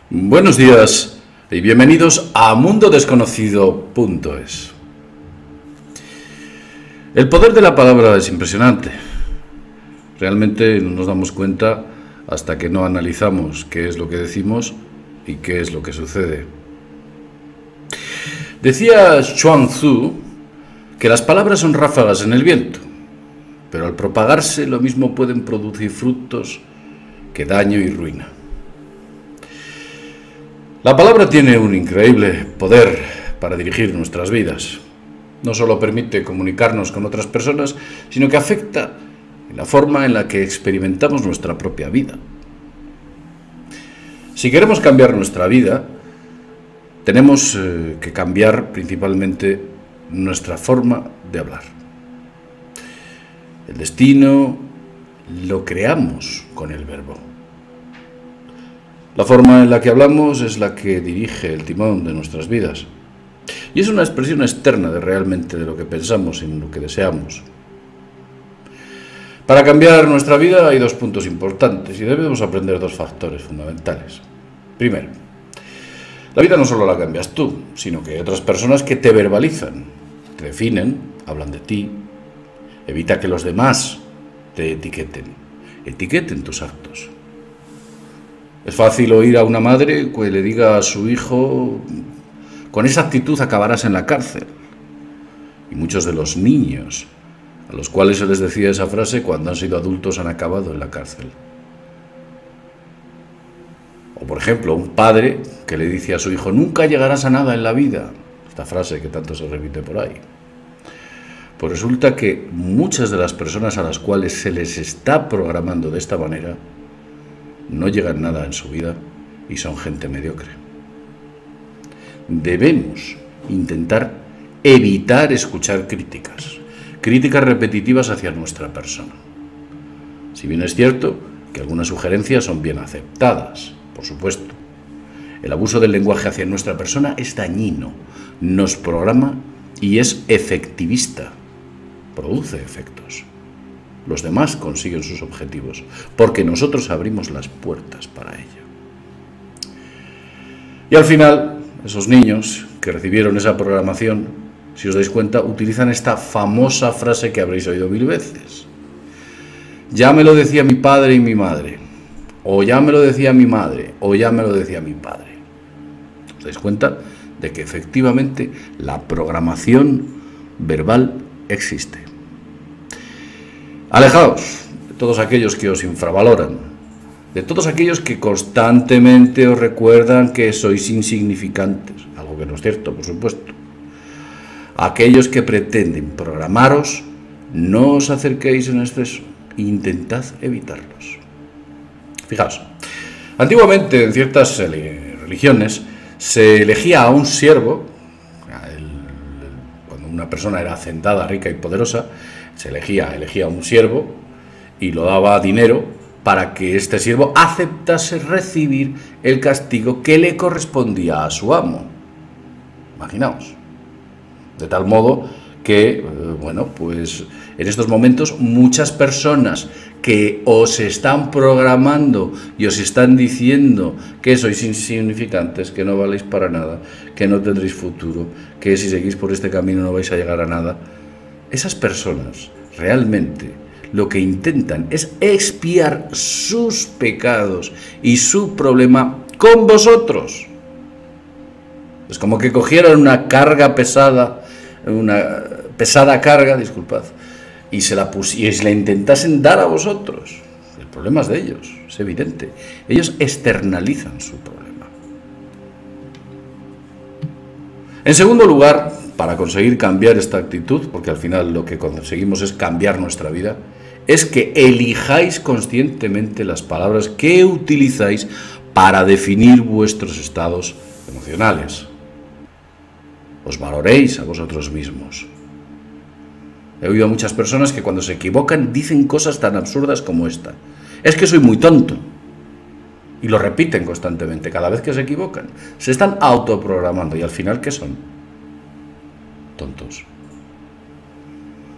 Buenos días y bienvenidos a mundodesconocido.es. El poder de la palabra es impresionante. Realmente no nos damos cuenta hasta que no analizamos qué es lo que decimos y qué es lo que sucede. Decía Chuang Tzu que las palabras son ráfagas en el viento, pero al propagarse lo mismo pueden producir frutos que daño y ruina. La palabra tiene un increíble poder para dirigir nuestras vidas. No solo permite comunicarnos con otras personas, sino que afecta en la forma en la que experimentamos nuestra propia vida. Si queremos cambiar nuestra vida, tenemos que cambiar principalmente nuestra forma de hablar. El destino lo creamos con el verbo. La forma en la que hablamos es la que dirige el timón de nuestras vidas. Y es una expresión externa de realmente de lo que pensamos y lo que deseamos. Para cambiar nuestra vida hay dos puntos importantes y debemos aprender dos factores fundamentales. Primero, la vida no solo la cambias tú, sino que hay otras personas que te verbalizan, te definen, hablan de ti. Evita que los demás te etiqueten tus actos. Es fácil oír a una madre que le diga a su hijo: con esa actitud acabarás en la cárcel. Y muchos de los niños a los cuales se les decía esa frase cuando han sido adultos han acabado en la cárcel. O por ejemplo, un padre que le dice a su hijo: nunca llegarás a nada en la vida. Esta frase que tanto se repite por ahí. Pues resulta que muchas de las personas a las cuales se les está programando de esta manera no llegan nada en su vida y son gente mediocre. Debemos intentar evitar escuchar críticas repetitivas hacia nuestra persona. Si bien es cierto que algunas sugerencias son bien aceptadas, por supuesto, el abuso del lenguaje hacia nuestra persona es dañino, nos programa y es efectivista, produce efectos. Los demás consiguen sus objetivos, porque nosotros abrimos las puertas para ello. Y al final, esos niños que recibieron esa programación, si os dais cuenta, utilizan esta famosa frase que habréis oído 1000 veces. Ya me lo decía mi padre y mi madre, o ya me lo decía mi madre, o ya me lo decía mi padre. ¿Os dais cuenta de que efectivamente la programación verbal existe? Alejaos de todos aquellos que os infravaloran, de todos aquellos que constantemente os recuerdan que sois insignificantes, algo que no es cierto, por supuesto. Aquellos que pretenden programaros, no os acerquéis en exceso, intentad evitarlos. Fijaos, antiguamente en ciertas religiones se elegía a un siervo, cuando una persona era hacentada, rica y poderosa, se elegía a un siervo y lo daba dinero para que este siervo aceptase recibir el castigo que le correspondía a su amo. Imaginaos. De tal modo que, bueno, pues en estos momentos muchas personas que os están programando y os están diciendo que sois insignificantes, que no valéis para nada, que no tendréis futuro, que si seguís por este camino no vais a llegar a nada. Esas personas realmente lo que intentan es expiar sus pecados y su problema con vosotros. Es como que cogieran una carga pesada, una pesada carga, disculpad, y se la intentasen dar a vosotros. El problema es de ellos, es evidente. Ellos externalizan su problema. En segundo lugar, para conseguir cambiar esta actitud, porque al final lo que conseguimos es cambiar nuestra vida, es que elijáis conscientemente las palabras que utilizáis para definir vuestros estados emocionales. Os valoréis a vosotros mismos. He oído a muchas personas que cuando se equivocan dicen cosas tan absurdas como esta. Es que soy muy tonto. Y lo repiten constantemente cada vez que se equivocan. Se están autoprogramando y al final, ¿qué son? Tontos.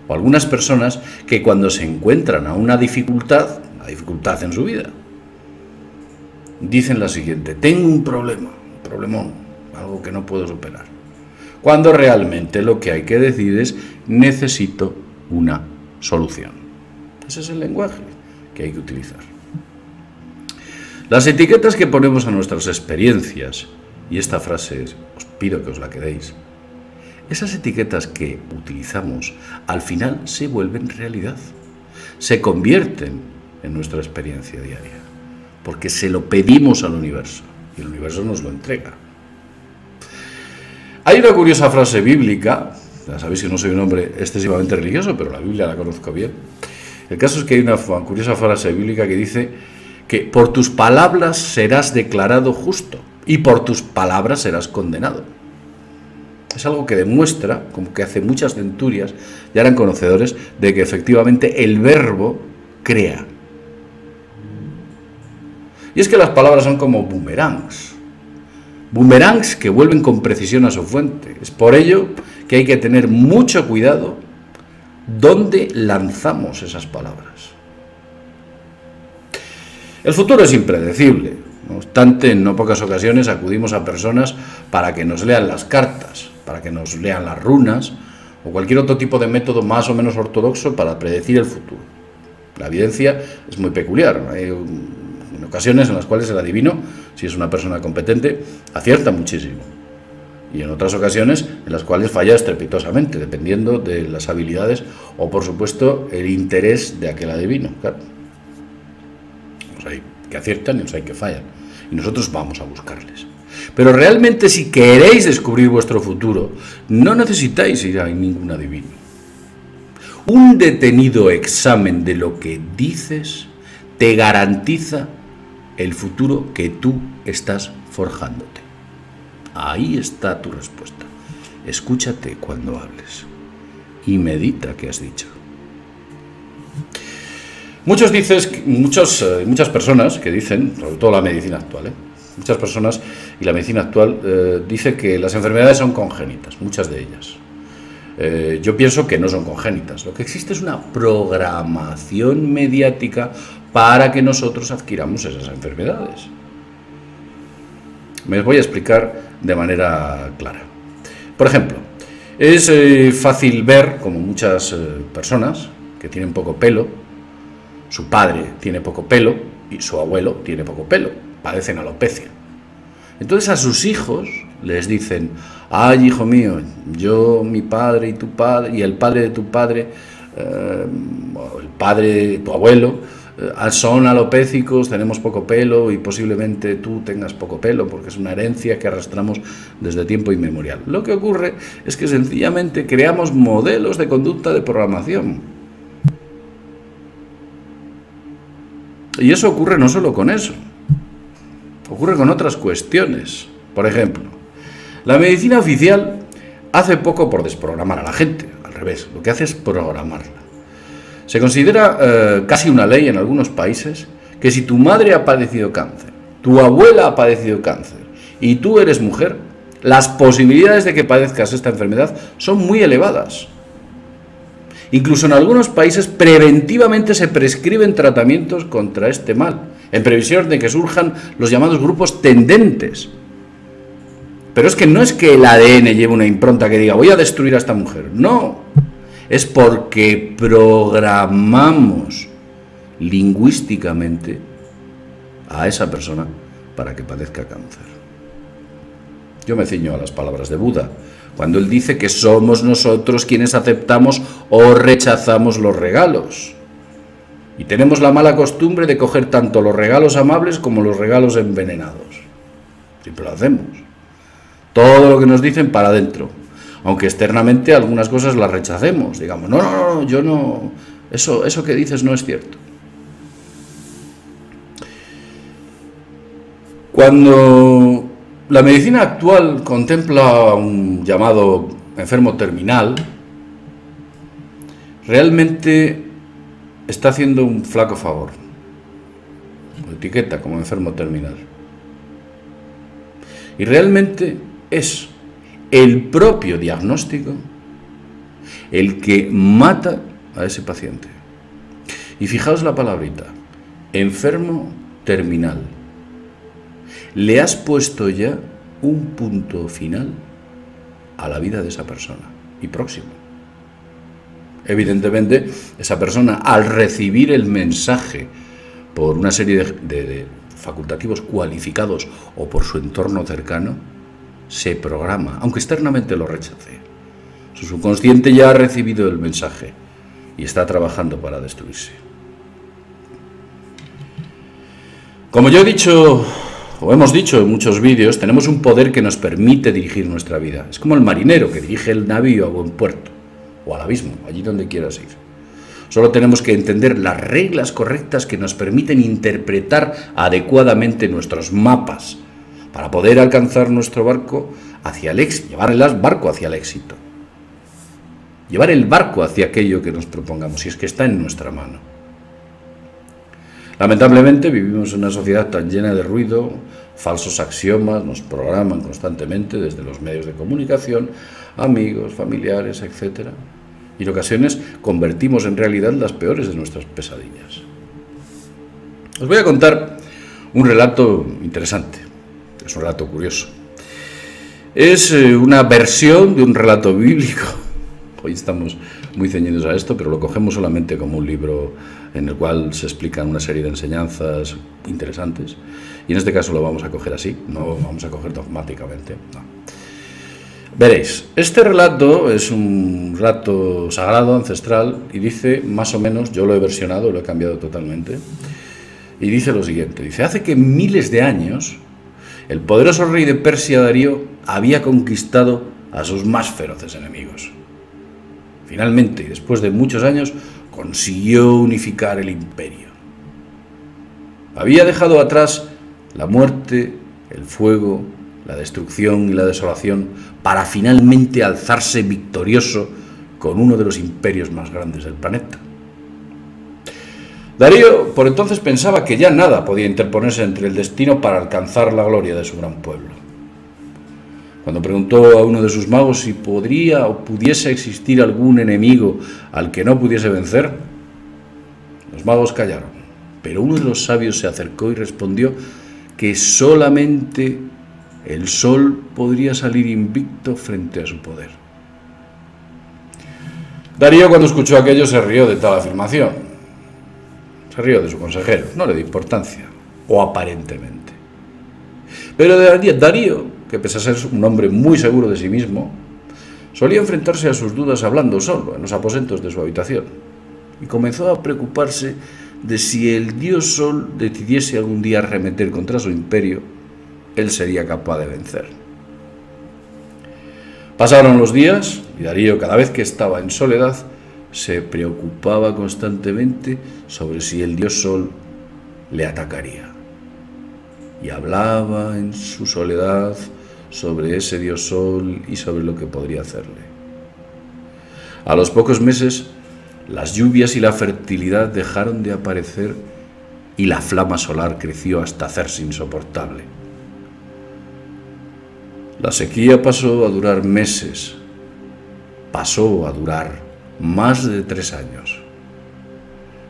O algunas personas que cuando se encuentran a una dificultad en su vida, dicen la siguiente: tengo un problema, un problemón, algo que no puedo superar. Cuando realmente lo que hay que decir es: necesito una solución. Ese es el lenguaje que hay que utilizar. Las etiquetas que ponemos a nuestras experiencias, y esta frase os pido que os la quedéis, esas etiquetas que utilizamos al final se vuelven realidad, se convierten en nuestra experiencia diaria, porque se lo pedimos al universo y el universo nos lo entrega. Hay una curiosa frase bíblica, ya sabéis que no soy un hombre excesivamente religioso, pero la Biblia la conozco bien. El caso es que hay una curiosa frase bíblica que dice que por tus palabras serás declarado justo y por tus palabras serás condenado. Es algo que demuestra, como que hace muchas centurias ya eran conocedores de que efectivamente el verbo crea. Y es que las palabras son como boomerangs. Boomerangs que vuelven con precisión a su fuente. Es por ello que hay que tener mucho cuidado dónde lanzamos esas palabras. El futuro es impredecible. No obstante, en no pocas ocasiones acudimos a personas para que nos lean las cartas, para que nos lean las runas o cualquier otro tipo de método más o menos ortodoxo para predecir el futuro. La evidencia es muy peculiar. Hay ocasiones en las cuales el adivino, si es una persona competente, acierta muchísimo. Y en otras ocasiones en las cuales falla estrepitosamente, dependiendo de las habilidades o, por supuesto, el interés de aquel adivino. Claro. Los hay que aciertan y los hay que fallan. Y nosotros vamos a buscarles. Pero realmente, si queréis descubrir vuestro futuro, no necesitáis ir a ningún adivino. Un detenido examen de lo que dices te garantiza el futuro que tú estás forjándote. Ahí está tu respuesta. Escúchate cuando hables y medita qué has dicho. Muchas personas que dicen, sobre todo la medicina actual, muchas personas y la medicina actual dice que las enfermedades son congénitas, muchas de ellas. Yo pienso que no son congénitas. Lo que existe es una programación mediática para que nosotros adquiramos esas enfermedades. Me voy a explicar de manera clara. Por ejemplo, es fácil ver como muchas personas que tienen poco pelo, su padre tiene poco pelo y su abuelo tiene poco pelo, padecen alopecia. Entonces a sus hijos les dicen: ay, hijo mío, yo, mi padre y tu padre, y el padre de tu padre, el padre de tu abuelo, son alopécicos, tenemos poco pelo y posiblemente tú tengas poco pelo porque es una herencia que arrastramos desde tiempo inmemorial. Lo que ocurre es que sencillamente creamos modelos de conducta de programación. Y eso ocurre no solo con eso, ocurre con otras cuestiones. Por ejemplo, la medicina oficial hace poco por desprogramar a la gente, al revés, lo que hace es programarla. Se considera casi una ley en algunos países que si tu madre ha padecido cáncer, tu abuela ha padecido cáncer y tú eres mujer, las posibilidades de que padezcas esta enfermedad son muy elevadas. Incluso en algunos países preventivamente se prescriben tratamientos contra este mal, en previsión de que surjan los llamados grupos tendentes. Pero es que no es que el ADN lleve una impronta que diga voy a destruir a esta mujer, no. Es porque programamos lingüísticamente a esa persona para que padezca cáncer. Yo me ciño a las palabras de Buda, cuando él dice que somos nosotros quienes aceptamos o rechazamos los regalos. Y tenemos la mala costumbre de coger tanto los regalos amables como los regalos envenenados. Siempre lo hacemos. Todo lo que nos dicen para adentro. Aunque externamente algunas cosas las rechacemos. Digamos, no, yo no... Eso que dices no es cierto. Cuando la medicina actual contempla un llamado enfermo terminal, realmente está haciendo un flaco favor. Lo etiqueta como enfermo terminal. Y realmente es el propio diagnóstico el que mata a ese paciente. Y fijaos la palabrita, enfermo terminal. le has puesto ya un punto final a la vida de esa persona y próximo. Evidentemente, esa persona, al recibir el mensaje por una serie de facultativos cualificados o por su entorno cercano, se programa, aunque externamente lo rechace. Su subconsciente ya ha recibido el mensaje y está trabajando para destruirse. Como yo he dicho, o hemos dicho en muchos vídeos, tenemos un poder que nos permite dirigir nuestra vida. Es como el marinero que dirige el navío a buen puerto, o al abismo, allí donde quieras ir. Solo tenemos que entender las reglas correctas que nos permiten interpretar adecuadamente nuestros mapas para poder alcanzar nuestro barco hacia el éxito, llevar el barco hacia el éxito. Llevar el barco hacia aquello que nos propongamos, si es que está en nuestra mano. Lamentablemente vivimos en una sociedad tan llena de ruido, falsos axiomas, nos programan constantemente desde los medios de comunicación, amigos, familiares, etc. Y en ocasiones convertimos en realidad las peores de nuestras pesadillas. Os voy a contar un relato interesante, es un relato curioso. Es una versión de un relato bíblico. Hoy estamos muy ceñidos a esto, pero lo cogemos solamente como un libro en el cual se explican una serie de enseñanzas interesantes. Y en este caso lo vamos a coger así, no lo vamos a coger dogmáticamente. No. Veréis, este relato es un relato sagrado, ancestral, y dice más o menos, yo lo he versionado, lo he cambiado totalmente, y dice lo siguiente, dice, hace que miles de años el poderoso rey de Persia, Darío, había conquistado a sus más feroces enemigos. Finalmente, y después de muchos años, consiguió unificar el imperio. Había dejado atrás la muerte, el fuego, la destrucción y la desolación para finalmente alzarse victorioso con uno de los imperios más grandes del planeta. Darío por entonces pensaba que ya nada podía interponerse entre el destino para alcanzar la gloria de su gran pueblo. Cuando preguntó a uno de sus magos si podría o pudiese existir algún enemigo al que no pudiese vencer, los magos callaron, pero uno de los sabios se acercó y respondió que solamente el sol podría salir invicto frente a su poder. Darío, cuando escuchó aquello, se rió de tal afirmación. Se rió de su consejero, no le dio importancia, o aparentemente. Pero Darío, que pese a ser un hombre muy seguro de sí mismo, solía enfrentarse a sus dudas hablando solo en los aposentos de su habitación, y comenzó a preocuparse de si el dios Sol decidiese algún día arremeter contra su imperio, él sería capaz de vencer. Pasaron los días, y Darío, cada vez que estaba en soledad, se preocupaba constantemente sobre si el dios Sol le atacaría. Y hablaba en su soledad sobre ese dios Sol y sobre lo que podría hacerle. A los pocos meses, las lluvias y la fertilidad dejaron de aparecer y la flama solar creció hasta hacerse insoportable. La sequía pasó a durar meses, pasó a durar más de 3 años.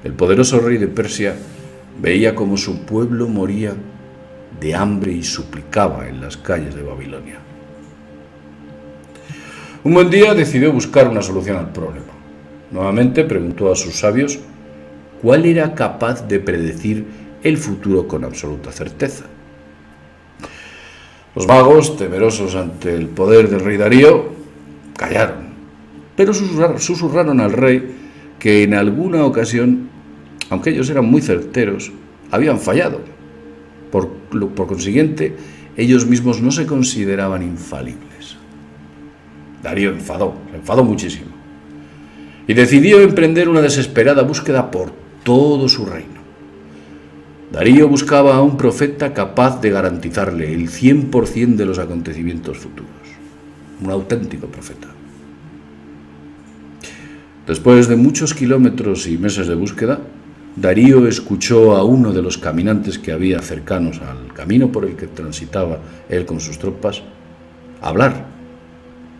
El poderoso rey de Persia veía cómo su pueblo moría de hambre y suplicaba en las calles de Babilonia. Un buen día decidió buscar una solución al problema. Nuevamente preguntó a sus sabios cuál era capaz de predecir el futuro con absoluta certeza. Los magos, temerosos ante el poder del rey Darío, callaron, pero susurraron al rey que en alguna ocasión, aunque ellos eran muy certeros, habían fallado. Por consiguiente, ellos mismos no se consideraban infalibles. Darío se enfadó muchísimo, y decidió emprender una desesperada búsqueda por todo su reino. Darío buscaba a un profeta capaz de garantizarle el 100% de los acontecimientos futuros. Un auténtico profeta. Después de muchos kilómetros y meses de búsqueda, Darío escuchó a uno de los caminantes que había cercanos al camino por el que transitaba él con sus tropas hablar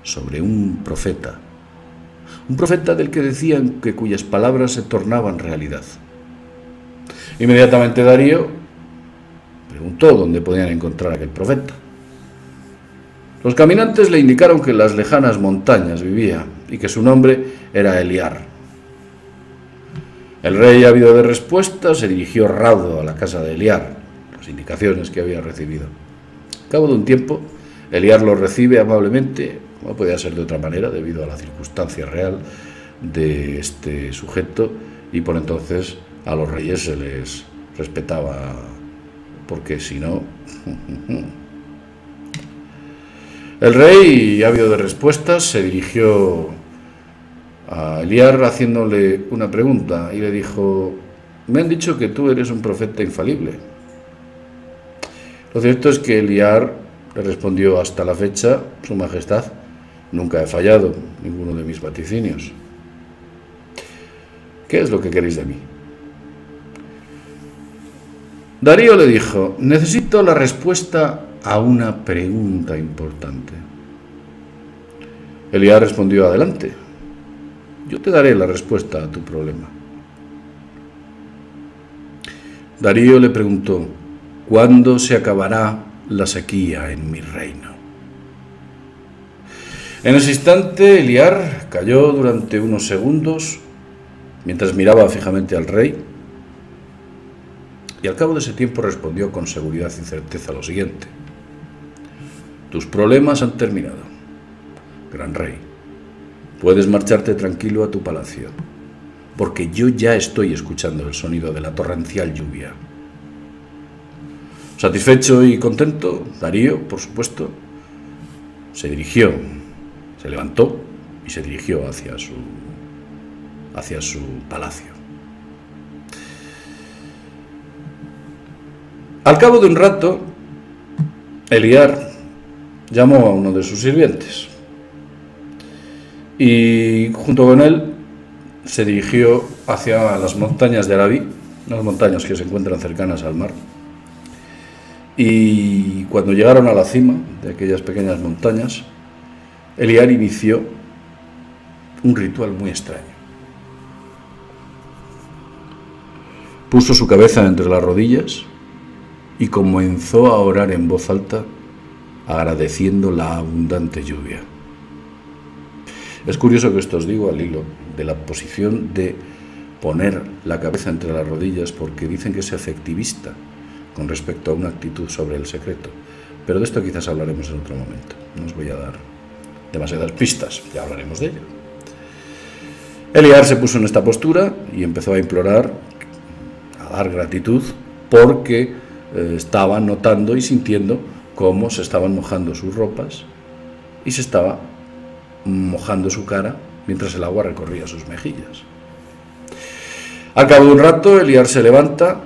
sobre un profeta del que decían que cuyas palabras se tornaban realidad. Inmediatamente Darío preguntó dónde podían encontrar a aquel profeta. Los caminantes le indicaron que en las lejanas montañas vivía y que su nombre era Eliar. El rey, ávido de respuesta, se dirigió raudo a la casa de Eliar, las indicaciones que había recibido. Al cabo de un tiempo, Eliar lo recibe amablemente, como podía ser de otra manera, debido a la circunstancia real de este sujeto, y por entonces a los reyes se les respetaba, porque si no... El rey, ávido de respuestas, se dirigió a Eliar haciéndole una pregunta y le dijo: me han dicho que tú eres un profeta infalible. Lo cierto es que Eliar le respondió: hasta la fecha, su majestad, nunca he fallado ninguno de mis vaticinios. ¿Qué es lo que queréis de mí? Darío le dijo: necesito la respuesta a una pregunta importante. Eliar respondió: adelante, yo te daré la respuesta a tu problema. Darío le preguntó: ¿cuándo se acabará la sequía en mi reino? En ese instante, Eliar calló durante unos segundos mientras miraba fijamente al rey, y al cabo de ese tiempo respondió con seguridad y certeza lo siguiente: tus problemas han terminado, gran rey. Puedes marcharte tranquilo a tu palacio, porque yo ya estoy escuchando el sonido de la torrencial lluvia. Satisfecho y contento, Darío, por supuesto, se levantó y se dirigió hacia su palacio. Al cabo de un rato, Eliar llamó a uno de sus sirvientes y junto con él se dirigió hacia las montañas de Arabí, unas montañas que se encuentran cercanas al mar. Y cuando llegaron a la cima de aquellas pequeñas montañas, Eliar inició un ritual muy extraño. Puso su cabeza entre las rodillas y comenzó a orar en voz alta, agradeciendo la abundante lluvia. Es curioso que esto os digo al hilo de la posición de poner la cabeza entre las rodillas, porque dicen que es efectivista con respecto a una actitud sobre el secreto. Pero de esto quizás hablaremos en otro momento. No os voy a dar demasiadas pistas, ya hablaremos de ello. Eliar se puso en esta postura y empezó a implorar, a dar gratitud, porque estaba notando y sintiendo cómo se estaban mojando sus ropas y se estaba mojando su cara mientras el agua recorría sus mejillas. Al cabo de un rato, Eliar se levanta,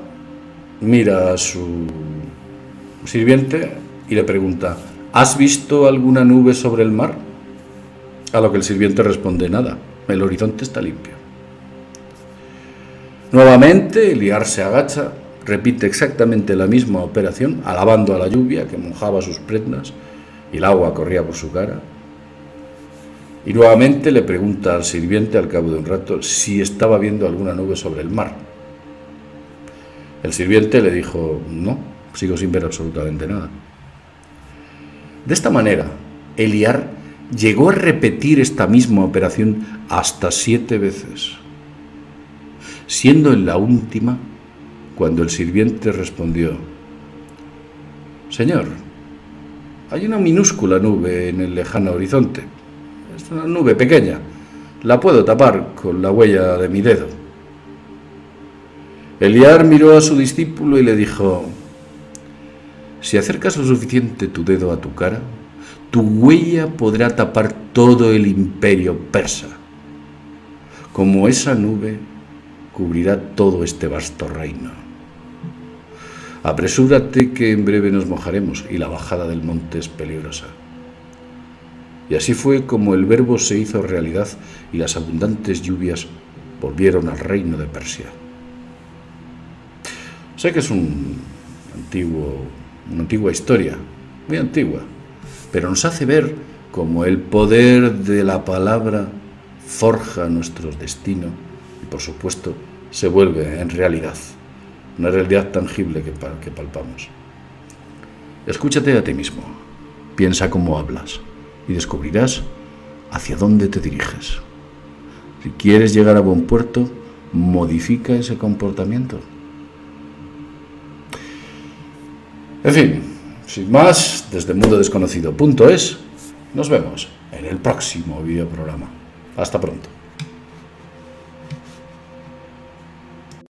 mira a su sirviente y le pregunta: ¿has visto alguna nube sobre el mar? A lo que el sirviente responde: nada, el horizonte está limpio. Nuevamente, Eliar se agacha, repite exactamente la misma operación, alabando a la lluvia que mojaba sus prendas y el agua corría por su cara. Y nuevamente le pregunta al sirviente al cabo de un rato si estaba viendo alguna nube sobre el mar. El sirviente le dijo: no, sigo sin ver absolutamente nada. De esta manera, Eliar llegó a repetir esta misma operación hasta 7 veces, siendo en la última cuando el sirviente respondió: señor, hay una minúscula nube en el lejano horizonte. Es una nube pequeña, la puedo tapar con la huella de mi dedo. Eliar miró a su discípulo y le dijo: si acercas lo suficiente tu dedo a tu cara, tu huella podrá tapar todo el imperio persa, como esa nube cubrirá todo este vasto reino. Apresúrate, que en breve nos mojaremos y la bajada del monte es peligrosa. Y así fue como el verbo se hizo realidad y las abundantes lluvias volvieron al reino de Persia. Sé que es una antigua historia, muy antigua, pero nos hace ver cómo el poder de la palabra forja nuestro destino y, por supuesto, se vuelve en realidad, una realidad tangible que palpamos. Escúchate a ti mismo, piensa cómo hablas y descubrirás hacia dónde te diriges. Si quieres llegar a buen puerto, modifica ese comportamiento. En fin, sin más, desde mundodesconocido.es, nos vemos en el próximo videoprograma. Hasta pronto.